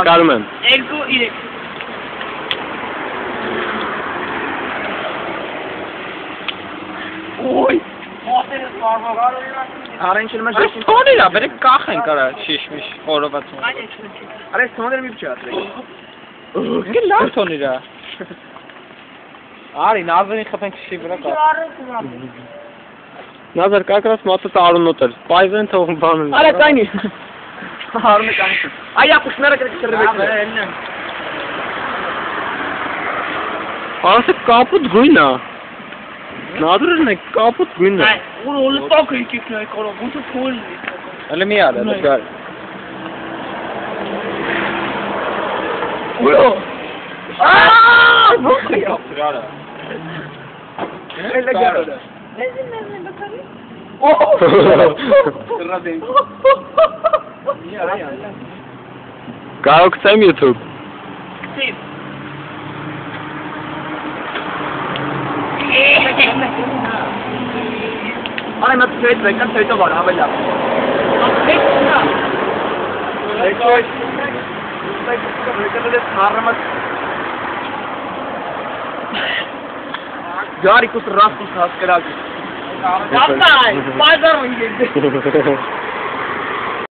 Նկարում եմ։ 2-3 Ոյ Մոտերը սարվող Արեն չլում ես Այս թոնիր է, բերեք կախ են կարա շիշմիշ խորոված։ Արես թոները մի փչի ատրեք։ Ինքը լավ թոնիր է։ Արի, Նազարին խփենք շիշի վրա կա։ Նազար կակրաս մոտը արունոտ էր, պայվեն թողում բանում։ Արա կայնի։ Արունը կայնի։ Այա պուշները կրեք շրվեք։ Անսը կապուտ գույն է։ Նադրերն է կապուտ գույն է։ Ուր տակ եկեք նայ կարող, ոնց թողել։ Հələ մի արա, դար։ Ույո։ Ո՞չ է ապրարա։ Էլա գարոդա։ Մեզ բակարի։ Ռադեն։ Կարող կցեմ YouTube։ Սիվ։ Արի մատ ցույց վեկան ցույցով արա հավելա։ Գարի կուս ռաստուս հասկրակ։ Ապտայ, բազար ինգեզ։